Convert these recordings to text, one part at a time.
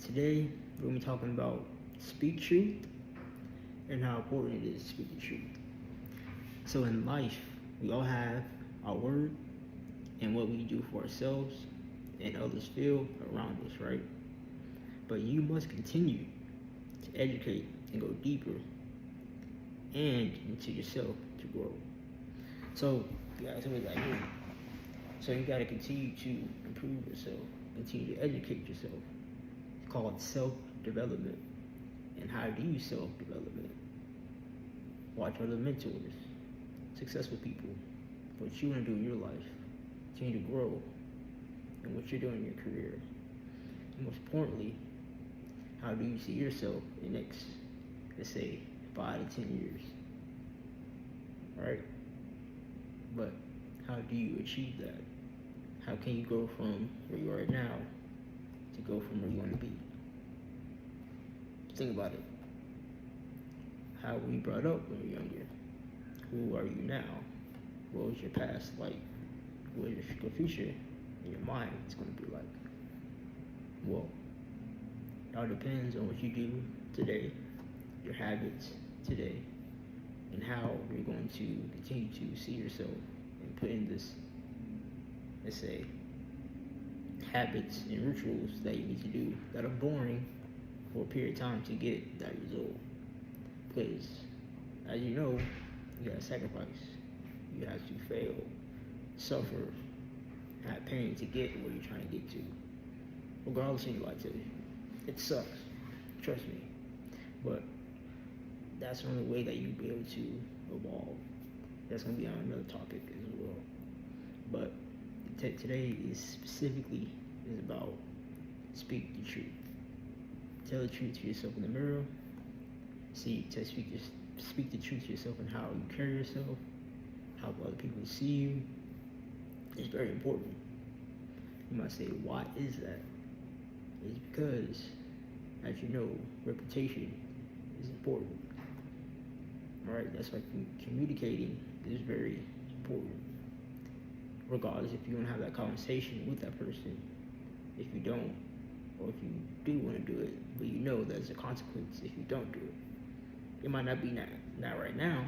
Today, we're going to be talking about speak truth and how important it is to speak the truth. So, in life, we all have our word and what we do for ourselves and others feel around us, right? But you must continue to educate and go deeper and into yourself to grow. So, guys, what does that mean? So, you got to continue to improve yourself, continue to educate yourself. It's called self-development. And how do you self-development? Watch other mentors, successful people, what you want to do in your life, continue to grow in what you're doing in your career. And most importantly, how do you see yourself in the next, let's say, 5 to 10 years? Right? But how do you achieve that? How can you go from where you are now to go from where you want to be? Think about it. How were you brought up when you were younger? Who are you now? What was your past like? What is your future in your mind is going to be like? Well, it all depends on what you do today, your habits today, and how you're going to continue to see yourself and put in this, let's say, habits and rituals that you need to do that are boring for a period of time to get that result. Because, as you know, you gotta sacrifice. You have to fail, suffer, have pain to get where you're trying to get to. Regardless of anybody tell you. It sucks. Trust me. But that's the only way that you'll be able to evolve. That's gonna be on another topic as well. But today is specifically about speak the truth. Tell the truth to yourself in the mirror. Speak the truth to yourself in how you carry yourself, how other people see you. It's very important. You might say, why is that? It's because, as you know, reputation is important. Right? That's why communicating is very important. Regardless if you want to have that conversation with that person, if you don't, or if you do want to do it, but you know there's a consequence if you don't do it. It might not be not right now,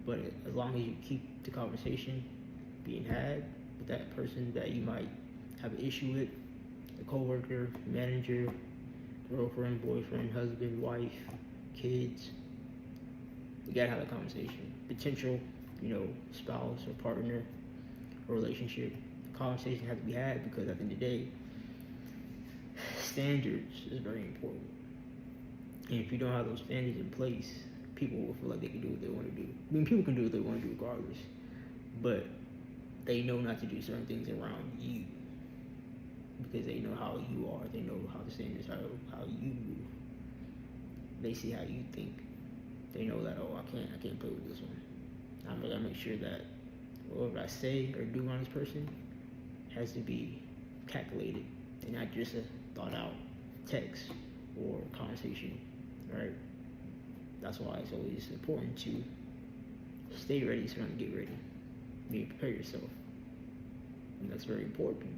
but as long as you keep the conversation being had with that person that you might have an issue with, a coworker, manager, girlfriend, boyfriend, husband, wife, kids, you gotta have that conversation. Potential, spouse or partner or relationship. The conversation has to be had because at the end of the day, standards is very important. And if you don't have those standards in place, people will feel like they can do what they want to do. I mean, people can do what they want to do regardless, but they know not to do certain things around you because they know how you are. They know how the standards are, how you move. They see how you think. They know that, I can't play with this one. I'm gonna make sure that whatever I say or do around this person has to be calculated and not just a thought out text or conversation, right? That's why it's always important to stay ready so you don't get ready. Prepare yourself. And that's very important.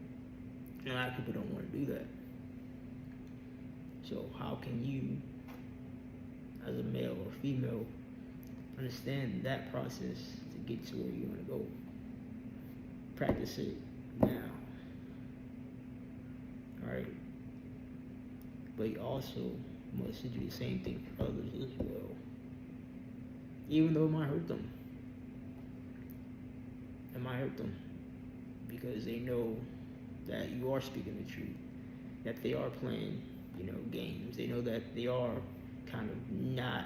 And a lot of people don't want to do that. So how can you, as a male or female, understand that process to get to where you want to go? Practice it now. Alright? But you also must do the same thing for others as well. Even though it might hurt them. It might hurt them. Because they know that you are speaking the truth. That they are playing, games. They know that they are kind of not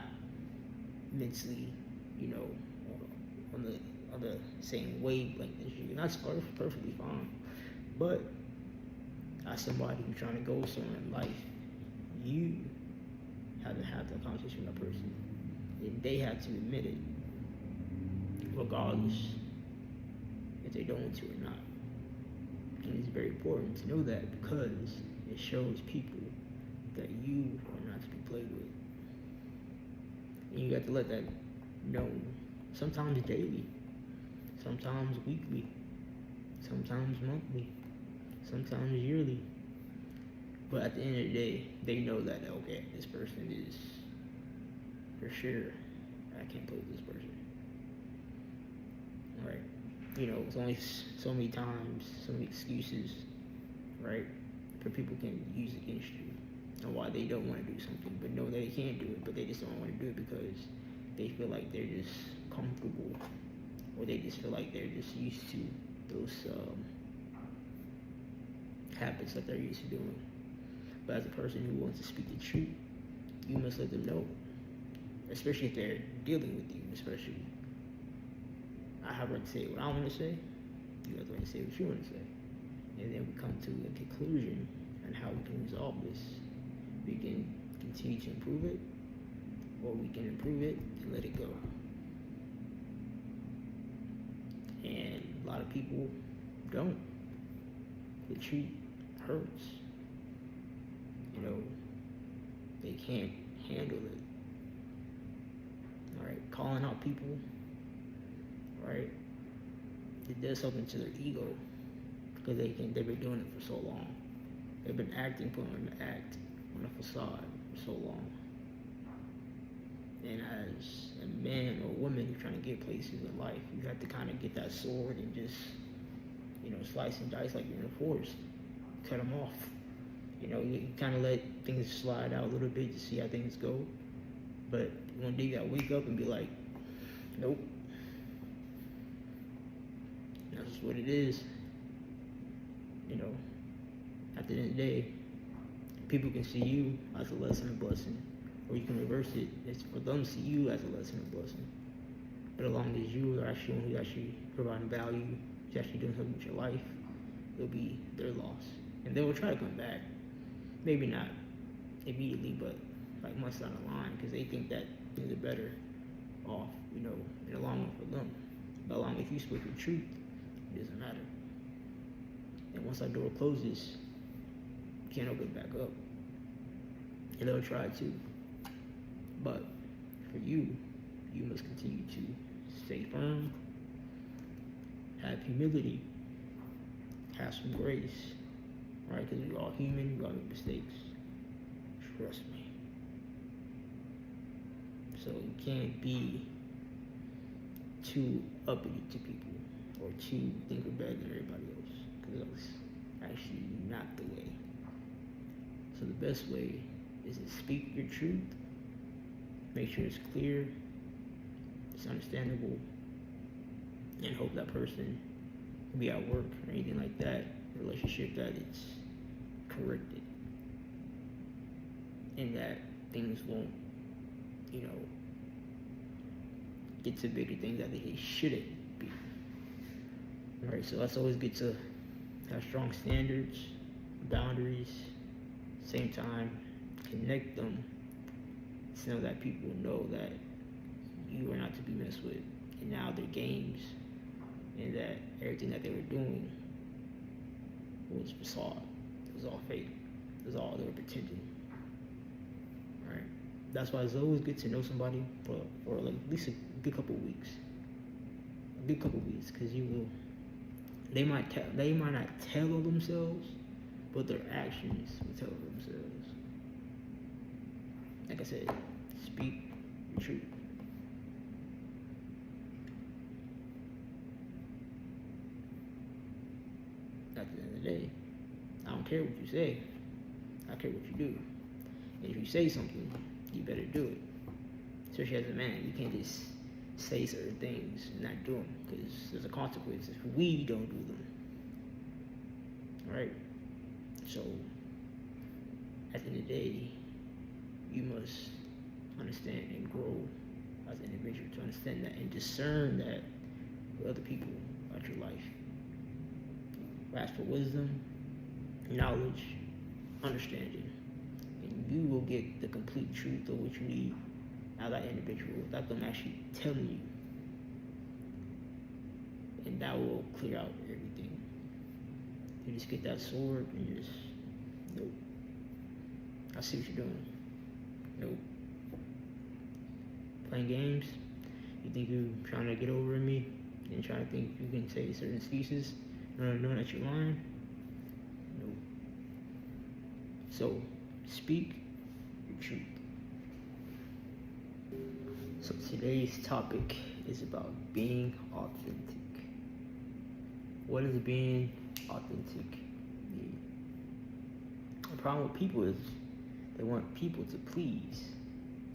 mentally, on the same wavelength as you. And that's perfectly fine. But as somebody who's trying to go somewhere in life, you have to have that conversation with that person. And they have to admit it, regardless if they don't want to or not. And it's very important to know that because it shows people that you are not to be played with. And you have to let that know, sometimes daily, sometimes weekly, sometimes monthly, sometimes yearly. But at the end of the day, they know that, okay, this person is for sure, I can't play with this person. Right? You know, it's only so many times, so many excuses, right? For people can use against you and why they don't want to do something, but know that they can do it, but they just don't want to do it because they feel like they're just comfortable, or they just feel like they're just used to those habits that they're used to doing. But as a person who wants to speak the truth, you must let them know, especially if they're dealing with you, especially. I have right to say what I want to say, you have the right to say what you want to say. And then we come to a conclusion on how we can resolve this. We can continue to improve it, or we can improve it and let it go. And a lot of people don't. The truth hurts. You know, they can't handle it. All right, calling out people, right? It does something to their ego because they've been doing it for so long. They've been putting on an act, on a facade for so long. And as a man or woman who's trying to get places in life, you have to kind of get that sword and just, you know, slice and dice like you're in a forest. Cut them off. You know, you kind of let things slide out a little bit to see how things go. But one day you gotta wake up and be like, nope. That's just what it is. You know, at the end of the day, people can see you as a lesson and blessing. Or you can reverse it. It's for them to see you as a lesson and blessing. But as long as you are actually one who's actually providing value, who's actually doing something with your life, it'll be their loss. And they will try to come back. Maybe not immediately, but like months down the line, because they think that things are better off, you know, in the long run for them. But as long as you speak the truth, it doesn't matter. And once that door closes, you can't open it back up. And they'll try to. But for you, you must continue to stay firm, have humility, have some grace, right? Because we're all human, we all make mistakes. Trust me. So you can't be too uppity to people or too think we're better than everybody else, because that's actually not the way. So the best way is to speak your truth, make sure it's clear, it's understandable, and hope that person can be at work or anything like that, relationship, that it's corrected. And that things won't, you know, get to bigger things that they shouldn't be. Alright, so that's always good to have strong standards, boundaries, same time, connect them, so that people know that you are not to be messed with, and now their games, and that everything that they were doing was facade. It was all fake. It was all they were pretending. Right? That's why it's always good to know somebody for like at least a good couple of weeks. A good couple of weeks, because you will. They might not tell of themselves, but their actions will tell of themselves. Like I said, speak the truth. At the end of the day, I don't care what you say. I care what you do. And if you say something, you better do it. Especially as a man, you can't just say certain things and not do them, because there's a consequence if we don't do them. Alright? So, at the end of the day, you must understand and grow as an individual to understand that and discern that with other people about your life. Ask for wisdom, knowledge, understanding, and you will get the complete truth of what you need out of that individual without them actually telling you. And that will clear out everything. You just get that sword and just, nope. I see what you're doing. Nope. Playing games, you think you're trying to get over me, and trying to think you can say certain excuses, knowing that you're lying? Nope. So speak your truth. So today's topic is about being authentic. What does being authentic mean? The problem with people is they want people to please.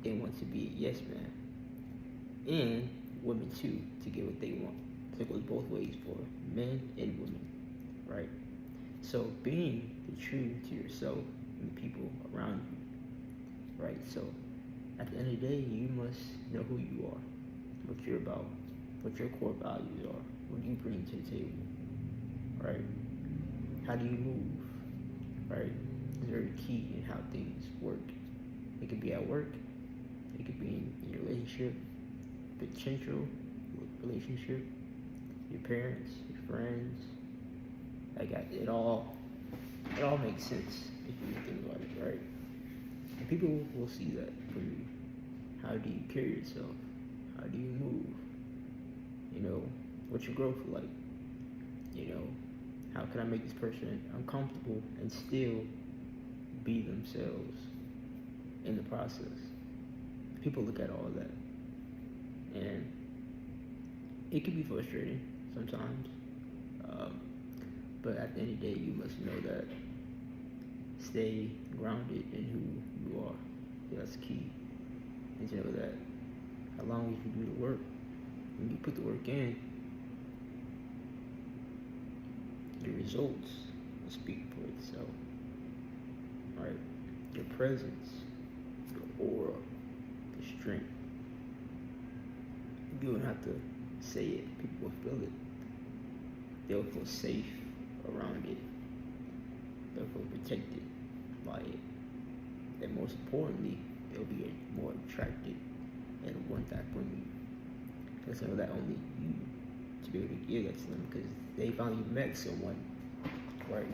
They want to be a yes man. And women too, to get what they want. So it goes both ways for men and women, right? So being the true to yourself and the people around you, right? So at the end of the day, you must know who you are, what you're about, what your core values are, what you bring to the table, right? How do you move, right? It's very key in how things work. It could be at work, it could be in your relationship, potential relationship, your parents, your friends. Like it all makes sense if you think about it, right? And people will see that from you. How do you carry yourself? How do you move? What's your growth like? How can I make this person uncomfortable and still be themselves in the process? People look at all that, and it can be frustrating sometimes. But at the end of the day, you must know that stay grounded in who you are. That's key. And to know that as long as you do the work, when you put the work in, the results will speak for itself. Right? Your presence, your aura, the strength. You don't have to say it, people will feel it. They'll feel safe around it. They'll feel protected by it. And most importantly, they'll be more attracted and want that from you. Because know that only you to be able to give that to them, because they finally met someone, right?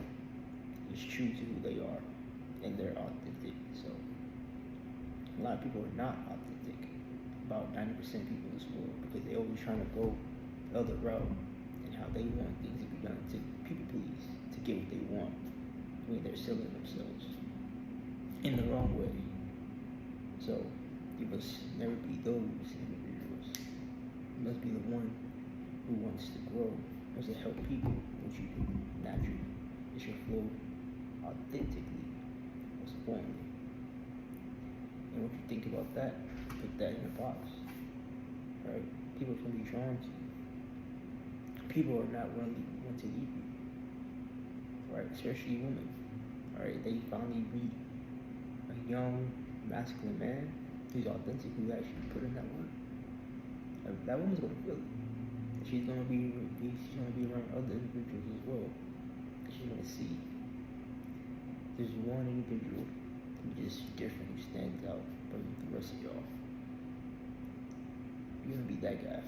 It's true to who they are and they're authentic. So a lot of people are not authentic. About 90% of people in this world, because they're always trying to go the other route and how they want things to be done, to people please, to get what they want, when they're selling themselves in the wrong way. So you must never be those individuals. You must be the one who wants to grow, wants to help people, which you do naturally. It should flow authentically, most importantly. And what you think about that, put that in a box. Right? People can be drawn to you. People are not willing to leave you. Right? Especially women. Right? They finally meet a young, masculine man who's authentic, who actually put in that work. That woman's gonna feel it. She's gonna be around other individuals as well. She's gonna see there's one individual who just different, who stands out from the rest of y'all. You're gonna be that guy.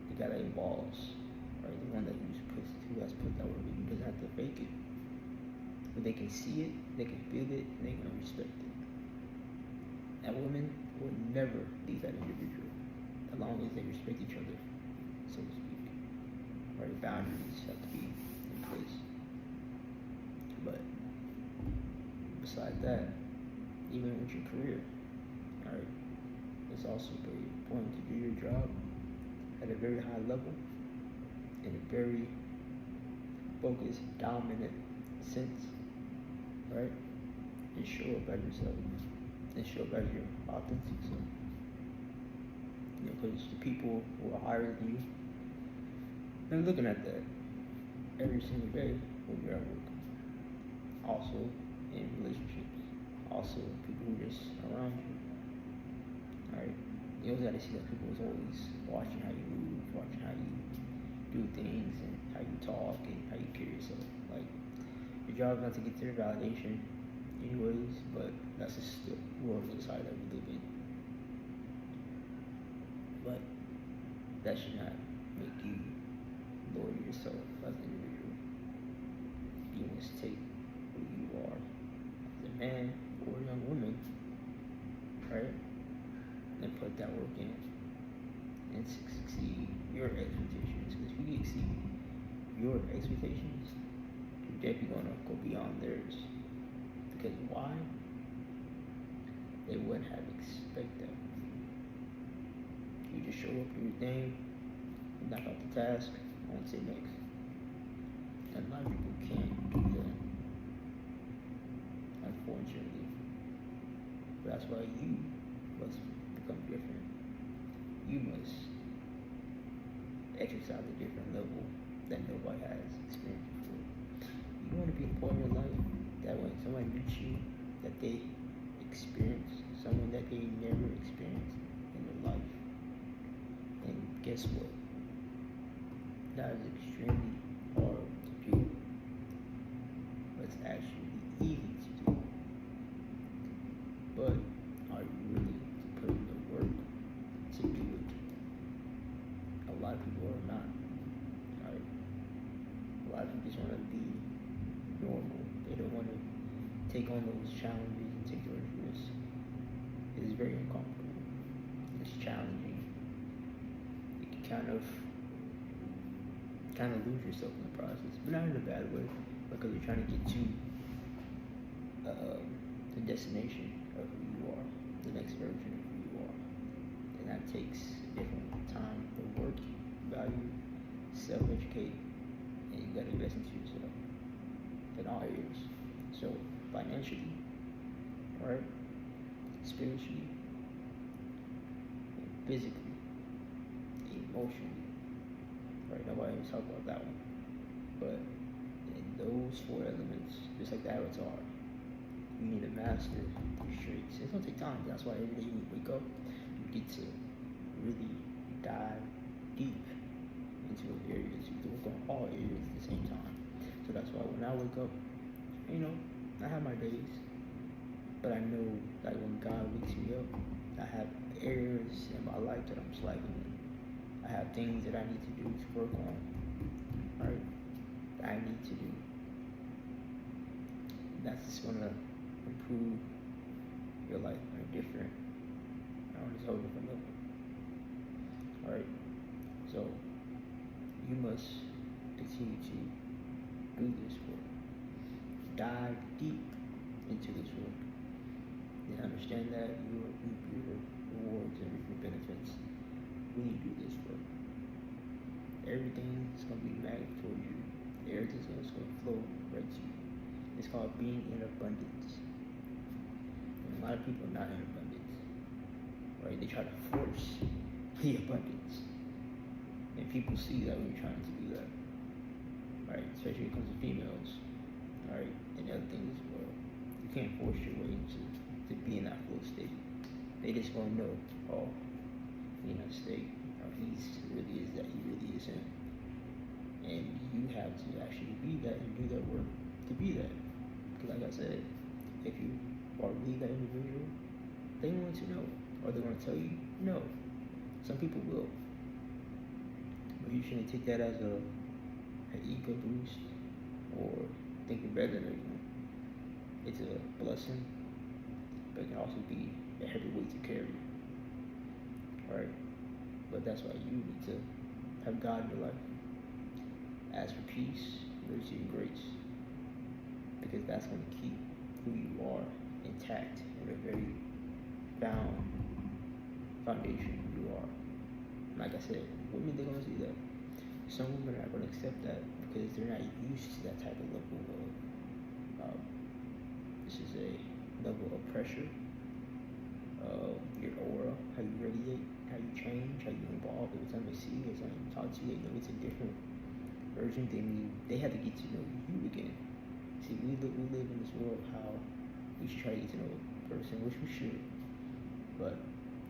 The guy that involves, right? The one that who has put that work in. You doesn't have to fake it. But they can see it, they can feel it, and they're gonna respect it. That woman will never leave that individual as long as they respect each other, so to speak. Right? Boundaries have to be in place. But besides that, even with your career, alright, it's also very important to do your job at a very high level, in a very focused, dominant sense, right? And show up as yourself, and show up as your authentic self. Because the people who are higher than you, they're looking at that every single day when you're at work. Also in relationships. Also people who are just around you. Alright? You always gotta see that people is always watching how you move, watching how you do things, and how you talk, and how you carry yourself. Like, your job is not to get their validation anyways, but that's just the world of society that we live in. But that should not make you lower yourself as an individual. You must take who you are as a man or a young woman, right? And put that work in and succeed your expectations. Because if you exceed your expectations, you're definitely gonna go beyond theirs. Because why? They wouldn't have expected that. You just show up, do your thing, knock out the task, on to next. And a lot of people can't do that, unfortunately. But that's why you must become different. You must exercise a different level that nobody has experienced before. You want to be a part of your life that when somebody meets you, that they experience someone that they never experienced in their life. And guess what? That is extremely hard to do, but it's actually easy to do. But are you really putting the work to do it? A lot of people are not. Right? A lot of people just want to be normal. They don't want to take on those challenges and take those risks. It is very uncomfortable. It's challenging. You can kind of lose yourself in the process, but not in a bad way, because you're trying to get to the destination of who you are, the next version of who you are, and that takes different time, the work, value, self-educate, and you got to invest into yourself in all areas. So financially, right, spiritually, physically, emotionally. Right, nobody even talk about that one. But in those 4 elements, just like the avatar, you need to master your traits. It's gonna take time. That's why every day you wake up, you get to really dive deep into those areas. You have to work on all areas at the same time. So that's why when I wake up, I have my days, but I know that when God wakes me up, I have areas in my life that I'm slacking in. I have things that I need to do to work on, right? That I need to do. That's just gonna improve your life on a whole different level. Alright? So you must continue to do this work. Dive deep into this work. And understand that you will reap your rewards and reap your benefits when you do this work. Everything is going to be magnetic towards you. Everything's going to flow right to you. It's called being in abundance. And a lot of people are not in abundance. Right? They try to force the abundance. And people see that when you're trying to do that. Right? Especially when it comes to females. Right? And the other thing is, well, you can't force your way to be in that flow state. They just going to know, oh, in that state. He really is that, he really is him. And you have to actually be that and do that work to be that. Because like I said, if you are really that individual, they want to know. Are they going to tell you? No. Some people will. But you shouldn't take that as an ego boost or think you're better than everyone. It's a blessing, but it can also be a heavy weight to carry. Alright? But that's why you need to have God in your life. Ask for peace, mercy, and grace. Because that's going to keep who you are intact in a very foundation who you are. Like I said, women, they're going to see that. Some women are going to accept that because they're not used to that type of level of, this is a level of pressure. Your aura, how you radiate, how you change, how you evolve. Every time they see you, every time they talk to you, they know it's a different version. They have to get to know you again. See, we live in this world how we should try to get to know a person, which we should. But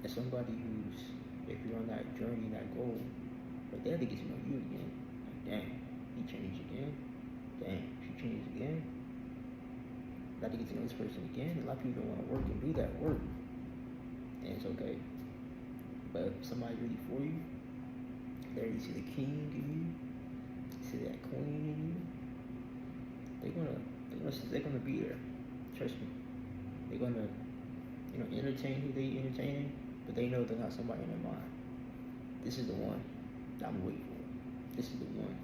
as somebody if you're on that journey, that goal, but they have to get to know you again. Like, dang, he changed again. Dang, she changed again. Got to get to know this person again. A lot of people don't want to work and do that work. And it's okay. But if somebody's really for you, there you see the king in you, see that queen in you, they're gonna be there. Trust me. They're gonna, entertain who they entertaining, but they know they got somebody in their mind. This is the one that I'm waiting for. This is the one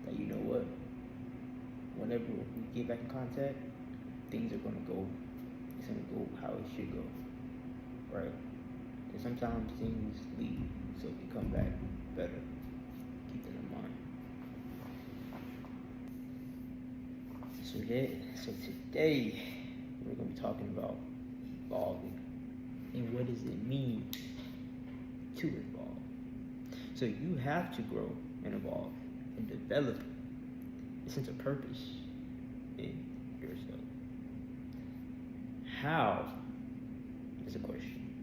that, you know what, whenever we get back in contact, things are gonna go. It's gonna go how it should go, right? And sometimes things leave, so if you come back better, keep that in mind. So today we're gonna be talking about evolving and what does it mean to evolve. So you have to grow and evolve and develop a sense of purpose in yourself. How is a question.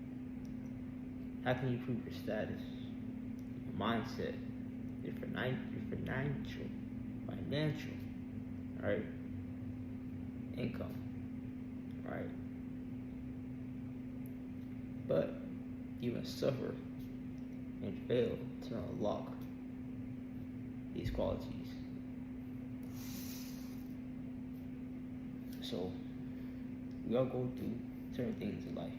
How can you improve your status, your mindset, your financial, right? Income, right? But you must suffer and fail to unlock these qualities. So we all go through certain things in life.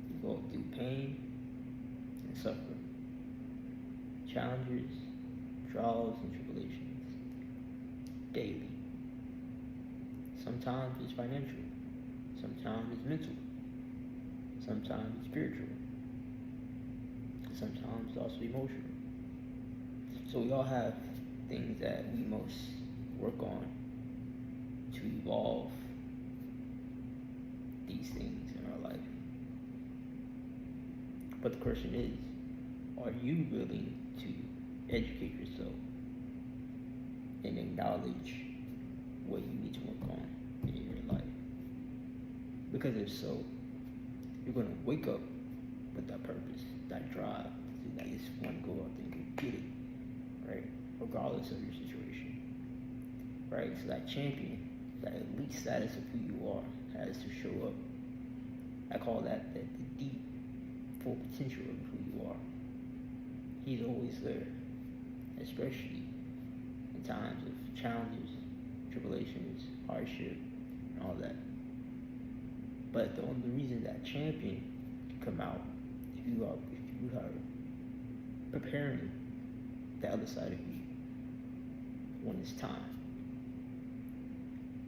We go through pain and suffering, challenges, trials, and tribulations daily. Sometimes it's financial, sometimes it's mental, sometimes it's spiritual, sometimes it's also emotional. So we all have things that we must work on to evolve these things in our life. But the question is, are you willing to educate yourself and acknowledge what you need to work on in your life? Because if so, you're going to wake up with that purpose, that drive, that you just want to go out there and go get it, right? Regardless of your situation, right? So that champion, that elite status of who you are has to show up. I call that the deep, full potential of who you are. He's always there, especially in times of challenges, tribulations, hardship, and all that. But the only reason that champion can come out if you are preparing the other side of you when it's time.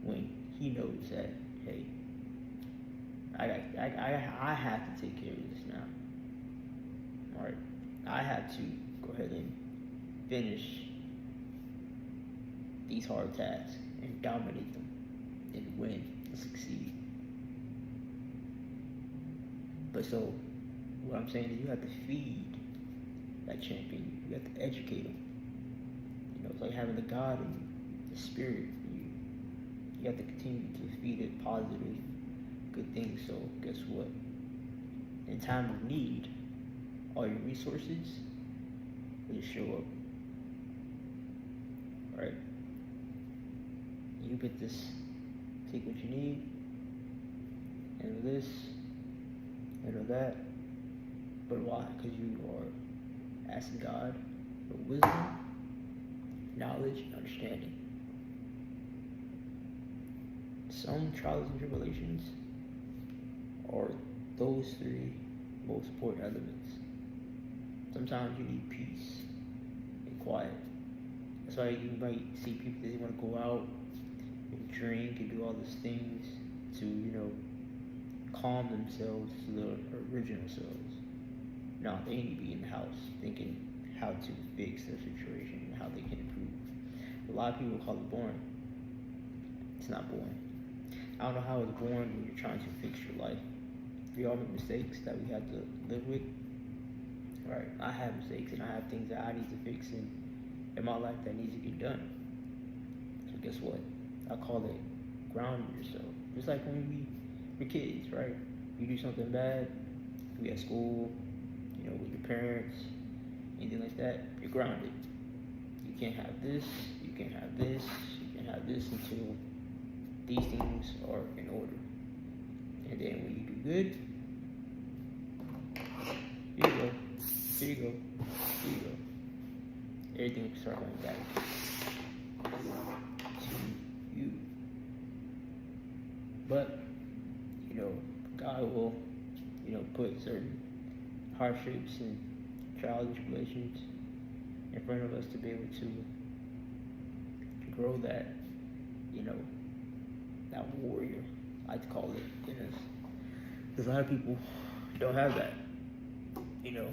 When he knows that, hey, I have to take care of this now. Alright? I have to go ahead and finish these hard tasks and dominate them and win and succeed. But so what I'm saying is you have to feed that champion. You have to educate him. You know, it's like having the God in you, the spirit in you. You have to continue to feed it positive, good things. So guess what? In time of need, all your resources will show up. Right? You get this, take what you need, handle this, handle that. But why? Because you are asking God for wisdom, knowledge, and understanding. Some trials and tribulations are those three most important elements. Sometimes you need peace and quiet. That's why you might see people that they want to go out and drink and do all these things to, calm themselves to their original selves. No, they need to be in the house thinking how to fix their situation and how they can improve. A lot of people call it boring. It's not boring. I don't know how it's boring when you're trying to fix your life. We all make mistakes that we have to live with. Right? I have mistakes and I have things that I need to fix in my life that needs to get done. So guess what? I call it grounding yourself. Just like when we're kids, right? You do something bad, we at school, with your parents, anything like that, you're grounded. You can't have this, you can't have this, you can't have this until these things are in order. And then when you do good, here you go, here you go, here you go. Everything will start going back to you. But, God will, put certain hardships and trials and tribulations in front of us to be able to grow that you know, that warrior, I like to call it, in us. Because a lot of people don't have that, you know,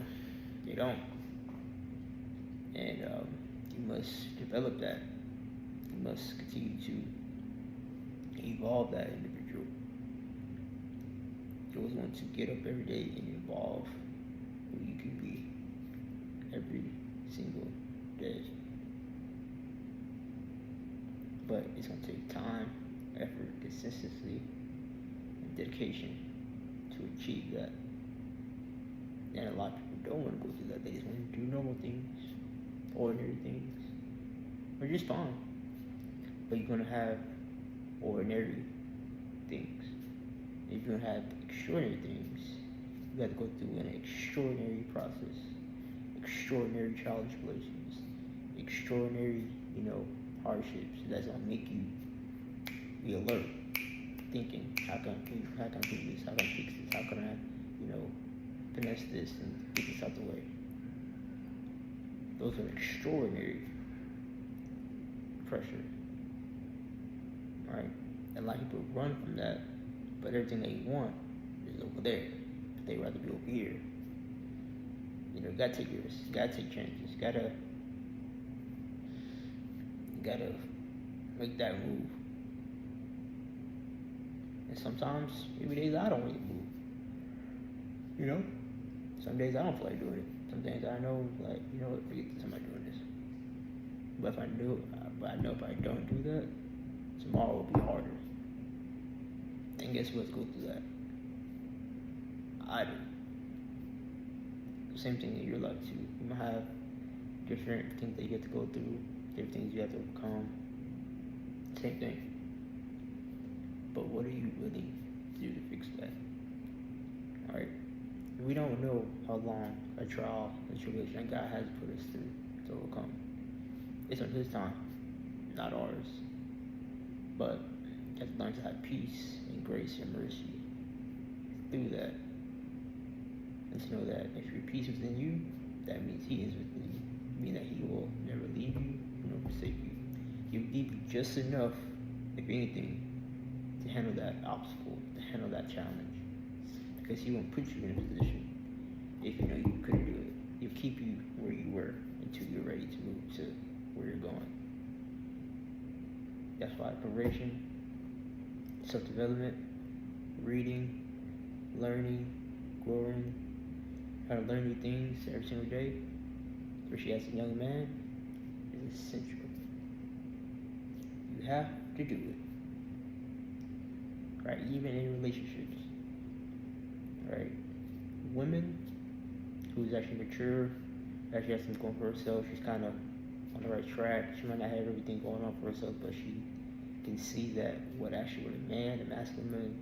they don't. And you must develop that. You must continue to evolve that individual. You always want to get up every day and evolve who you can be every single day. But it's going to take time, effort, consistency, and dedication to achieve that. And a lot of people don't want to go through that. They just want to do normal things, ordinary things, or just fine. But you're going to have ordinary things. If you're going to have extraordinary things, you got to go through an extraordinary process, extraordinary challenge relations, extraordinary, hardships. That's going to make you be alert, thinking, how can I do this? How can I fix this? How can I, finesse this and get this out the way? Those are extraordinary pressure, right? And a lot of people run from that, but everything they want is over there. They'd rather be over here. You gotta take risks, gotta take chances, gotta make that move. And sometimes, maybe days I don't really move. Some days I don't feel like doing it. Some days I know, forget this, I'm not doing this. But I know if I don't do that, tomorrow will be harder. And guess what's go through that? I do. The same thing in your life too. You might have different things that you have to go through, different things you have to overcome. Same thing. But what are you willing to do to fix that? Alright? We don't know how long a trial, a tribulation that God has put us through to overcome. It's on His time, not ours. But you have to learn to have peace and grace and mercy through that. And to know that if your peace is within you, that means He is within you. Meaning that He will never leave you, nor forsake you. He will give you just enough, if anything, to handle that obstacle, to handle that challenge. Because He won't put you in a position if you know you couldn't do it. He'll keep you where you were until you're ready to move to where you're going. That's why preparation, self-development, reading, learning, growing, how to learn new things every single day, especially as a young man, is essential. You have to do it. Right? Even in relationships. Right? Women who's actually mature, actually has something going for herself, she's kind of on the right track. She might not have everything going on for herself, but she can see that what a man, a masculine man,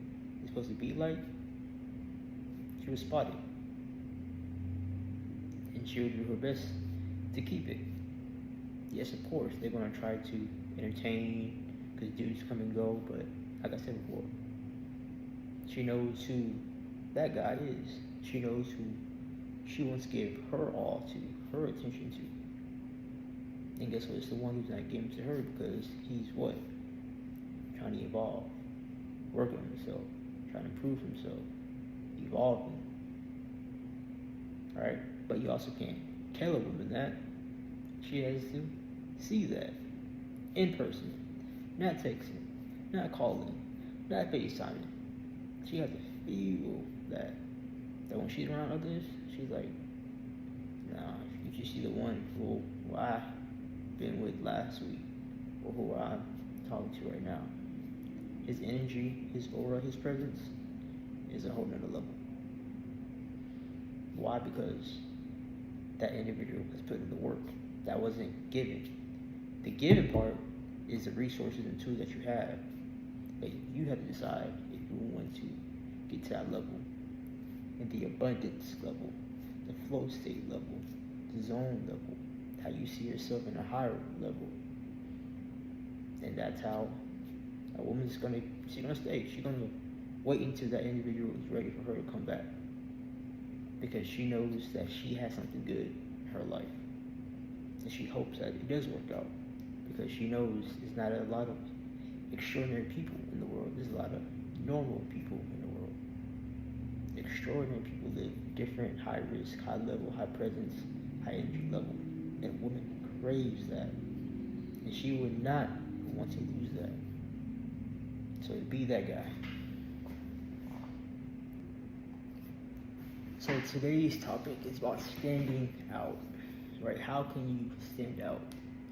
is supposed to be like. She was spotted. And she will do her best to keep it. Yes, of course, they're going to try to entertain, because dudes come and go, but like I said before, she knows who that guy is. She knows who she wants to give her all to, her attention to. And guess what? It's the one who's not giving to her because he's what? Trying to evolve, working on himself, trying to improve himself, evolving. Alright? But you also can't tell a woman that. She has to see that in person, not texting, not calling, not FaceTiming. She has to feel that when she's around others, she's like, nah, you just see the one who I've been with last week, or who I'm talking to right now. His energy, his aura, his presence is a whole nother level. Why? Because that individual has put in the work. That wasn't given. The given part is the resources and tools that you have. But you have to decide if you want to get to that level. And the abundance level, the flow state level, the zone level, how you see yourself in a higher level. And that's how a woman's gonna stay. She's gonna wait until that individual is ready for her to come back. Because she knows that she has something good in her life. And she hopes that it does work out. Because she knows it's not a lot of extraordinary people in the world. There's a lot of normal people in the world. Extraordinary people live different, high risk, high level, high presence, high energy level. And a woman craves that. And she would not want to lose that. So be that guy. So today's topic is about standing out, right? How can you stand out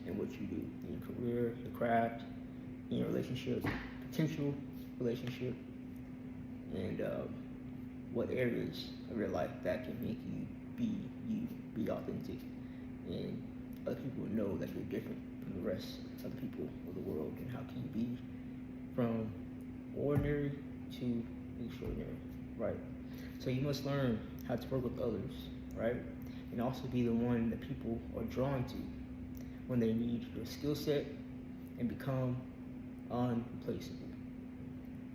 in what you do, in your career, your craft, in your relationships, potential relationship, and what areas of your life that can make you, be authentic, and other people know that you're different from the rest of the people of the world, and how can you be from ordinary to extraordinary, right? So you must learn how to work with others, right? And also be the one that people are drawn to when they need your skill set and become unreplaceable,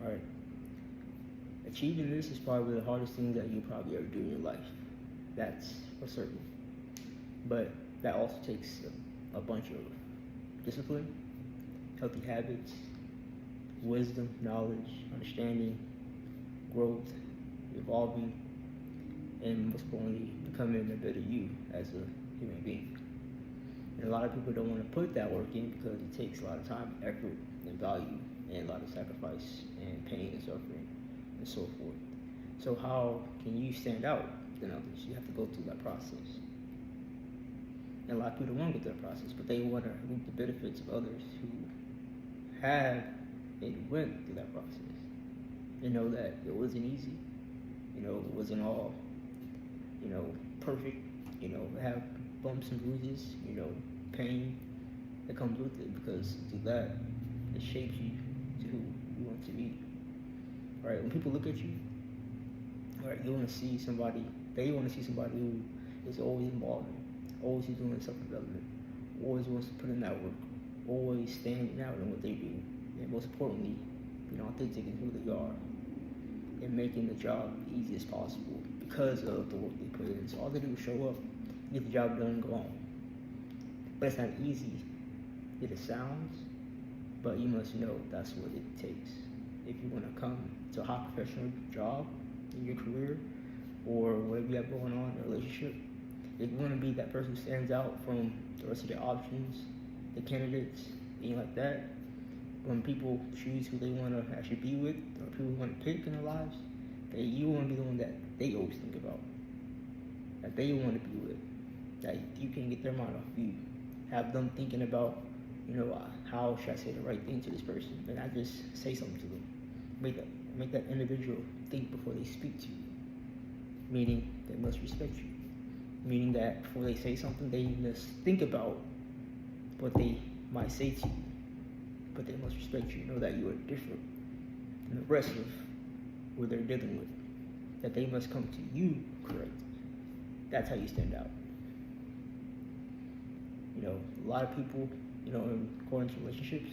right? Achieving this is probably the hardest thing that you probably ever do in your life. That's for certain. But that also takes a bunch of discipline, healthy habits, wisdom, knowledge, understanding, growth, evolving, and most importantly, becoming a better you as a human being. And a lot of people don't want to put that work in because it takes a lot of time, effort, and value, and a lot of sacrifice, and pain, and suffering, and so forth. So how can you stand out than others? You have to go through that process. And a lot of people don't want to go through that process, but they want to reap the benefits of others who have and went through that process. They know that it wasn't easy. It wasn't all, perfect. Have bumps and bruises, pain that comes with it, because through that, it shapes you to who you want to be. Right? When people look at you, right, they want to see somebody who is always involved, always doing self-development, always wants to put in that work, always standing out in what they do, and most importantly, being authentic in who they are, and making the job easy as possible because of the work they put in. So all they do is show up, get the job done, and go home. But it's not easy as it sounds, but you must know that's what it takes. If you want to come to a high professional job in your career, or whatever you have going on in a relationship, if you want to be that person who stands out from the rest of the options, the candidates, things like that, when people choose who they want to actually be with, or people who want to pick in their lives, that you want to be the one that they always think about, that they want to be with, that you can get their mind off you, have them thinking about, how should I say the right thing to this person, and not just say something to them. Make that individual think before they speak to you, meaning they must respect you, meaning that before they say something, they must think about what they might say to you, but they must respect you, know that you are different than the rest of what they're dealing with, that they must come to you correct. That's how you stand out. A lot of people, according to relationships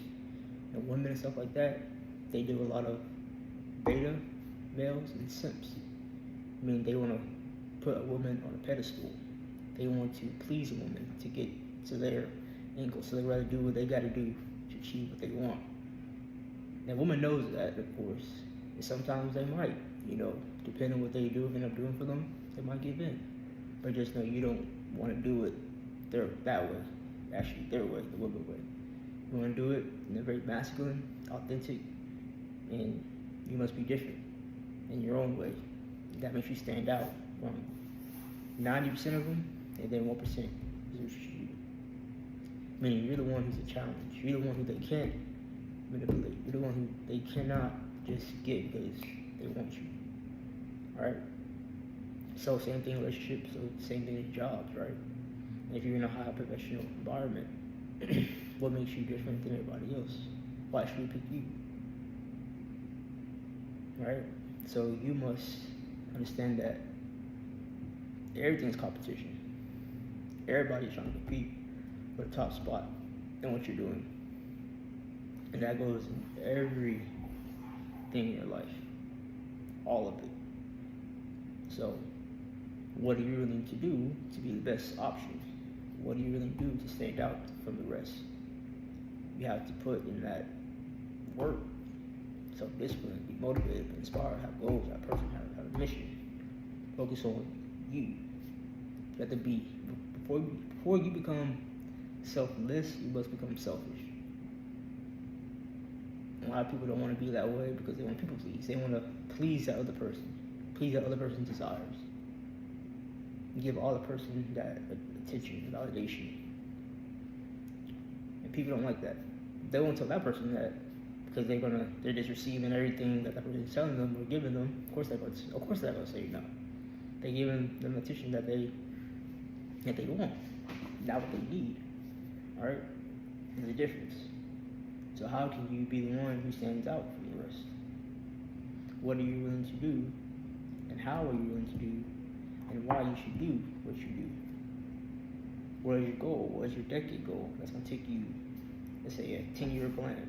and women and stuff like that, they do a lot of beta males and simps. I mean, they want to put a woman on a pedestal. They want to please a woman to get to their angle. So they rather do what they got to do to achieve what they want. And a woman knows that, of course. And sometimes they might, depending on what they do, end up doing for them, they might give in. But just know you don't want to do it that way. Actually, their way, the woman way. You want to do it in a very masculine, authentic, and you must be different in your own way. That makes you stand out from 90% of them, and then 1% is you. Meaning you're the one who's a challenge. You're the one who they can't manipulate. You're the one who they cannot just get because they want you. Alright? So same thing in relationships, so same thing in jobs, right? If you're in a high professional environment, what makes you different than everybody else? Why should we pick you? Right? So you must understand that everything's competition. Everybody's trying to compete for the top spot in what you're doing. And that goes in everything in your life. All of it. So what do you really need to do to be the best option? What do you really do to stand out from the rest? You have to put in that work, self-discipline, be motivated, be inspired, have goals, have purpose, have a mission. Focus on you. You have to be, before you become selfless, you must become selfish. A lot of people don't want to be that way because they want people please. They want to please that other person, please that other person's desires. Give all the person that attention, validation. And people don't like that. They won't tell that person that because they're just receiving everything that person is telling them or giving them. Of course they're gonna say no. They're giving them attention that they want, not what they need. All right, there's a difference. So how can you be the one who stands out from the rest? What are you willing to do, and how are you willing to do, and why you should do what you do? What is your goal? What is your decade goal? That's gonna take you, let's say, a 10-year plan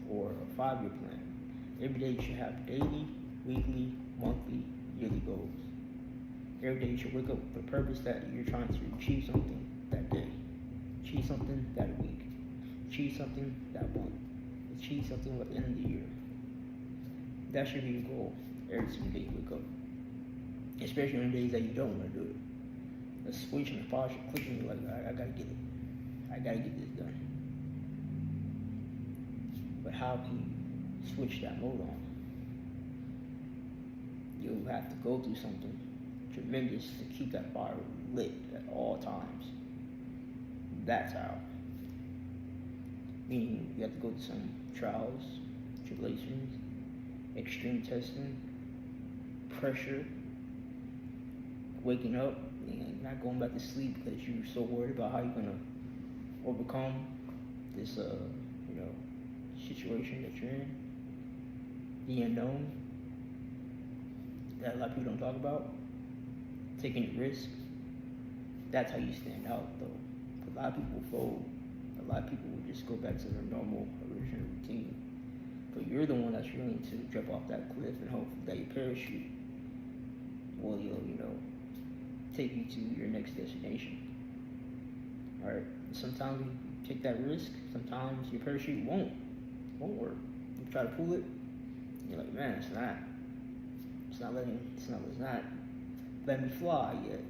or a 5-year plan. Every day you should have daily, weekly, monthly, yearly goals. Every day you should wake up with a purpose that you're trying to achieve something that day, achieve something that week, achieve something that month, achieve something at the end of the year. That should be your goal every single day you wake up. Especially on the days that you don't want to do it. The switch and the posture clicking, you're like, I gotta get it. I gotta get this done. But how can you switch that mode on? You'll have to go through something tremendous to keep that fire lit at all times. That's how. Meaning you have to go through some trials, tribulations, extreme testing, pressure, waking up and not going back to sleep because you're so worried about how you're gonna overcome this situation that you're in, the unknown that a lot of people don't talk about, taking risks. That's how you stand out, though. A lot of people fold. A lot of people will just go back to their normal original routine. But you're the one that's willing to jump off that cliff and hope that your parachute will, take you to your next destination. Alright, sometimes you take that risk, sometimes your parachute won't work. You try to pull it, you're like, man, it's not letting me fly yet.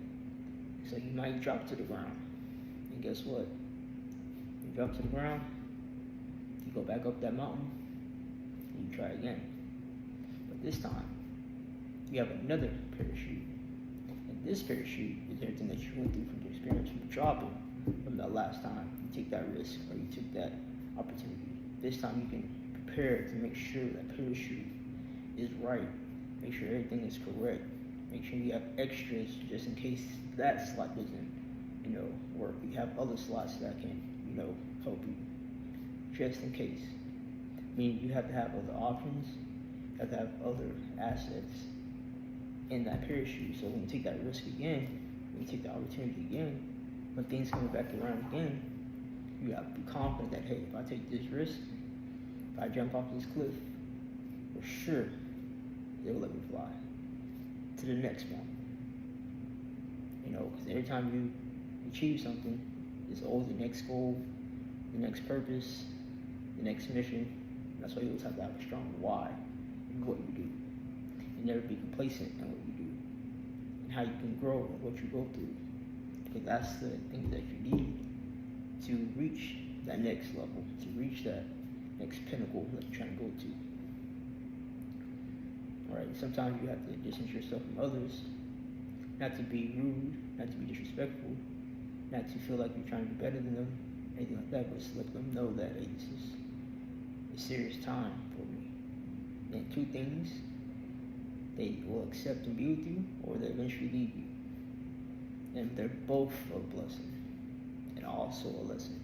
So you might drop to the ground. And guess what? You drop to the ground, you go back up that mountain, and you try again. But this time, you have another parachute. And this parachute is everything that you went through from the experience from dropping from that last time you take that risk or you took that opportunity. This time you can prepare to make sure that parachute is right. Make sure everything is correct. Make sure you have extras just in case that slot doesn't, work. You have other slots that can, help you just in case. Meaning you have to have other options, you have to have other assets in that parachute. So when you take that risk again, when you take the opportunity again, when things come back around again, you have to be confident that, hey, if I take this risk, if I jump off this cliff, for sure, they'll let me fly to the next one. Because every time you achieve something, there's always the next goal, the next purpose, the next mission. That's why you always have to have a strong why in what you do. And never be complacent in what you do. And how you can grow and what you go through. Because that's the things that you need to reach that next level, to reach that next pinnacle that you're trying to go to. Alright, sometimes you have to distance yourself from others, not to be rude, not to be disrespectful, not to feel like you're trying to be better than them, anything like that, but just let them know that, hey, this is a serious time for me. And two things, they will accept and be with you, or they eventually leave you. And they're both a blessing, and also a lesson.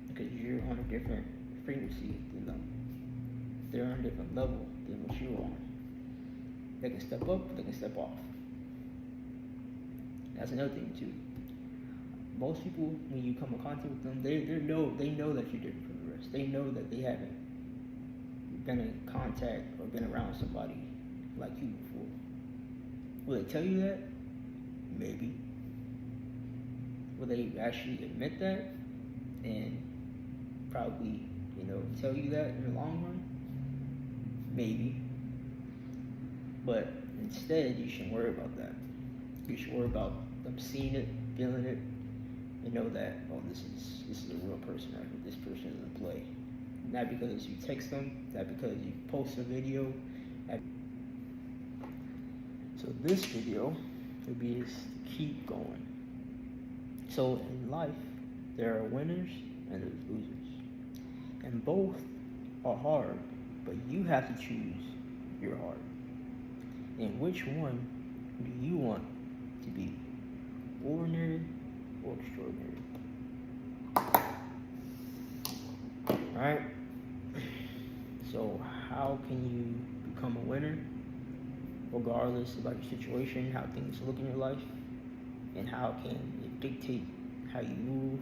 Because you're on a different frequency than them. They're on a different level than what you're on. They can step up, they can step off. That's another thing too. Most people, when you come in contact with them, they know that you're different from the rest. They know that they haven't been in contact or been around somebody like you before. Will they tell you that? Maybe. Will they actually admit that and probably tell you that in the long run? Maybe. But instead, you shouldn't worry about that. You should worry about them seeing it, feeling it, and know that, oh, this is a real person right here. This person doesn't play. Not because you text them, not because you post a video. So this video would be is to keep going. So in life, there are winners and there's losers. And both are hard, but you have to choose your heart. And which one do you want to be? Ordinary or extraordinary? Alright? So how can you become a winner? Regardless about your situation, how things look in your life, and how can it dictate how you move,